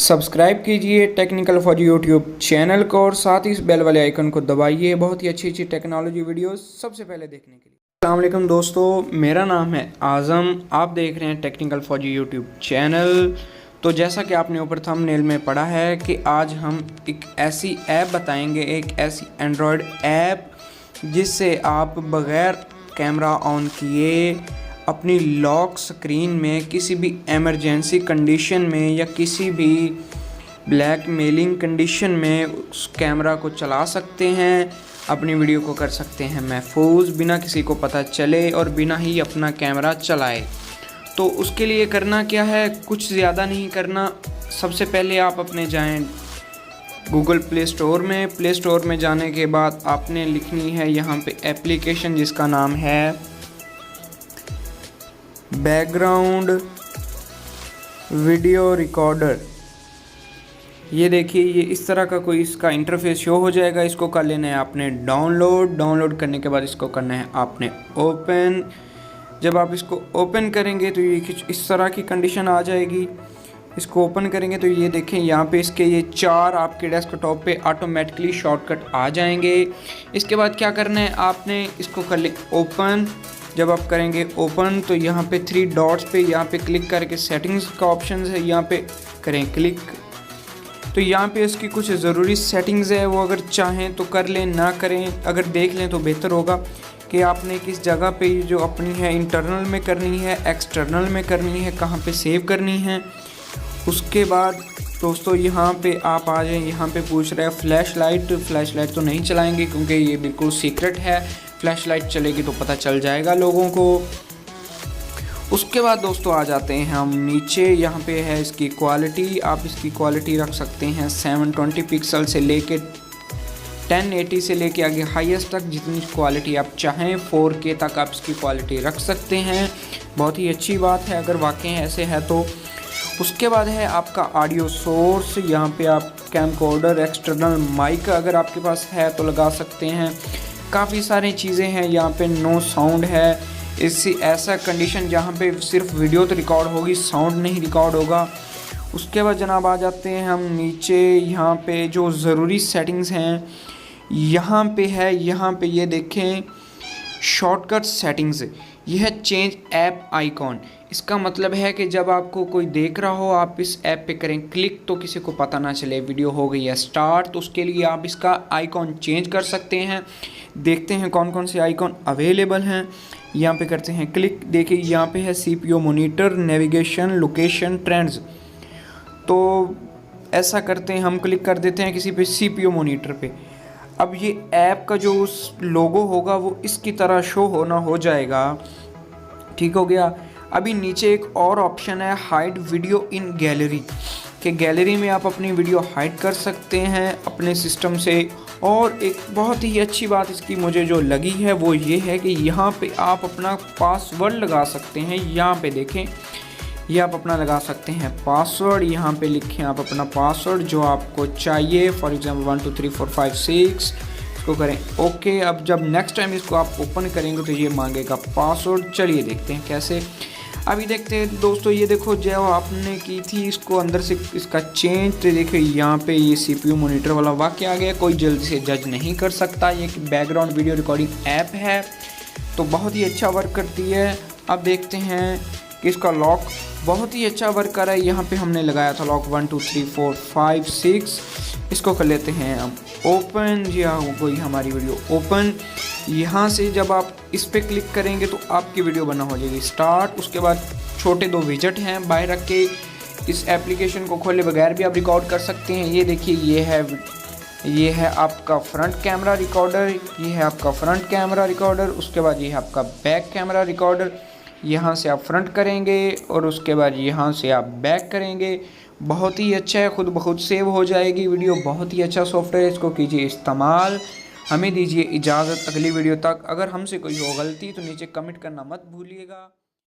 Subscribe कीजिए technical for YouTube channel को और साथ ही इस बेल वाले आइकन को दबाइए बहुत ही अच्छी टेक्नोलॉजी वीडियो सबसे पहले देखने के लिए। अस्सलाम वालेकुम दोस्तों, मेरा नाम है आज़म, आप देख रहे हैं टेक्निकल फॉर यूट्यूब चैनल। तो जैसा कि आपने ऊपर थंबनेल में पढ़ा है कि आज हम एक ऐसी ऐप बताएंगे, एक ऐसी एंड्रॉयड ऐप जिससे आप बग़ैर कैमरा ऑन किए अपनी लॉक स्क्रीन में किसी भी इमरजेंसी कंडीशन में या किसी भी ब्लैकमेलिंग कंडीशन में उस कैमरा को चला सकते हैं, अपनी वीडियो को कर सकते हैं महफूज, बिना किसी को पता चले और बिना ही अपना कैमरा चलाए। तो उसके लिए करना क्या है, कुछ ज़्यादा नहीं करना। सबसे पहले आप अपने जाएं गूगल प्ले स्टोर में जाने के बाद आपने लिखनी है यहाँ पे एप्लीकेशन जिसका नाम है बैकग्राउंड वीडियो रिकॉर्डर। ये देखिए, ये इस तरह का कोई इसका इंटरफेस शो हो जाएगा। इसको कर लेना है आपने डाउनलोड करने के बाद इसको करना है आपने ओपन। जब आप इसको ओपन करेंगे तो ये कुछ इस तरह की कंडीशन आ जाएगी। इसको ओपन करेंगे तो ये देखें, यहाँ पे इसके ये 4 आपके डेस्कटॉप पे ऑटोमेटिकली शॉर्टकट आ जाएंगे। इसके बाद क्या करना है, आपने इसको कर ले ओपन। जब आप करेंगे ओपन तो यहाँ पे 3 डॉट्स पे यहाँ पे क्लिक करके सेटिंग्स का ऑप्शन है, यहाँ पे करें क्लिक। तो यहाँ पे इसकी कुछ ज़रूरी सेटिंग्स है, वो अगर चाहें तो कर लें, ना करें अगर देख लें तो बेहतर होगा कि आपने किस जगह पे जो अपनी है इंटरनल में करनी है, एक्सटर्नल में करनी है, कहाँ पे सेव करनी है। उसके बाद दोस्तों यहाँ पे आप आ जाएँ, यहाँ पे पूछ रहे हैं फ्लैश लाइट तो नहीं चलाएंगे क्योंकि ये बिल्कुल सीक्रेट है। फ्लैश लाइट चलेगी तो पता चल जाएगा लोगों को। उसके बाद दोस्तों आ जाते हैं हम नीचे, यहाँ पे है इसकी क्वालिटी। आप इसकी क्वालिटी रख सकते हैं 720 पिक्सल से लेके 1080 से लेके आगे हाईएस्ट तक, जितनी क्वालिटी आप चाहें 4K तक आप इसकी क्वालिटी रख सकते हैं। बहुत ही अच्छी बात है अगर वाकई ऐसे है तो। उसके बाद है आपका ऑडियो सोर्स, यहाँ पे आप कैमकॉर्डर, एक्सटर्नल माइक अगर आपके पास है तो लगा सकते हैं। काफ़ी सारी चीज़ें हैं, यहाँ पे नो साउंड है। इससे ऐसा कंडीशन जहाँ पे सिर्फ वीडियो तो रिकॉर्ड होगी, साउंड नहीं रिकॉर्ड होगा। उसके बाद जनाब आ जाते हैं हम नीचे, यहाँ पे जो ज़रूरी सेटिंग्स हैं यहाँ पे है। यहाँ पे ये देखें शॉर्टकट सेटिंग्स, यह है चेंज ऐप आइकॉन। इसका मतलब है कि जब आपको कोई देख रहा हो आप इस ऐप पे करें क्लिक तो किसी को पता ना चले वीडियो हो गई है स्टार्ट। तो उसके लिए आप इसका आइकॉन चेंज कर सकते हैं। देखते हैं कौन कौन से आइकॉन अवेलेबल हैं। यहाँ पे करते हैं क्लिक। देखिए यहाँ पे है CPU monitor, navigation, location, trends. तो ऐसा करते हैं, हम क्लिक कर देते हैं किसी पे CPU मॉनिटर पे। अब ये ऐप का जो लोगो होगा वो इसकी तरह शो होना हो जाएगा। ठीक हो गया। अभी नीचे एक और ऑप्शन है हाइड वीडियो इन गैलरी, कि गैलरी में आप अपनी वीडियो हाइड कर सकते हैं अपने सिस्टम से। और एक बहुत ही अच्छी बात इसकी मुझे जो लगी है वो ये है कि यहाँ पे आप अपना पासवर्ड लगा सकते हैं। यहाँ पे देखें, ये आप अपना लगा सकते हैं पासवर्ड। यहाँ पे लिखें आप अपना पासवर्ड जो आपको चाहिए, फॉर एग्जांपल 1 2 3 4 5 6। इसको करें ओके। अब जब नेक्स्ट टाइम इसको आप ओपन करेंगे तो ये मांगेगा पासवर्ड। चलिए देखते हैं कैसे। अभी देखते हैं दोस्तों, ये देखो जो आपने की थी इसको अंदर से इसका चेंज, तो देखिए यहाँ पे ये CPU मॉनिटर वाला वाक्य आ गया। कोई जल्दी से जज नहीं कर सकता, ये बैकग्राउंड वीडियो रिकॉर्डिंग ऐप है तो बहुत ही अच्छा वर्क करती है। अब देखते हैं कि इसका लॉक बहुत ही अच्छा वर्क कर रहा है। यहाँ पे हमने लगाया था लॉक 1 2 3 4 5 6। इसको कर लेते हैं हम ओपन। जी हाँ, कोई हमारी वीडियो ओपन। यहाँ से जब आप इस पर क्लिक करेंगे तो आपकी वीडियो बना हो जाएगी स्टार्ट। उसके बाद छोटे 2 विजेट हैं, बाहर रख के इस एप्लीकेशन को खोले बगैर भी आप रिकॉर्ड कर सकते हैं। ये देखिए, ये है आपका फ्रंट कैमरा रिकॉर्डर, ये है आपका फ्रंट कैमरा रिकॉर्डर। उसके बाद ये है आपका बैक कैमरा रिकॉर्डर। यहाँ से आप फ्रंट करेंगे और उसके बाद यहाँ से आप बैक करेंगे। बहुत ही अच्छा है, खुद ब खुद सेव हो जाएगी वीडियो। बहुत ही अच्छा सॉफ्टवेयर है, इसको कीजिए इस्तेमाल। हमें दीजिए इजाज़त अगली वीडियो तक। अगर हमसे कोई हो गलती तो नीचे कमेंट करना मत भूलिएगा।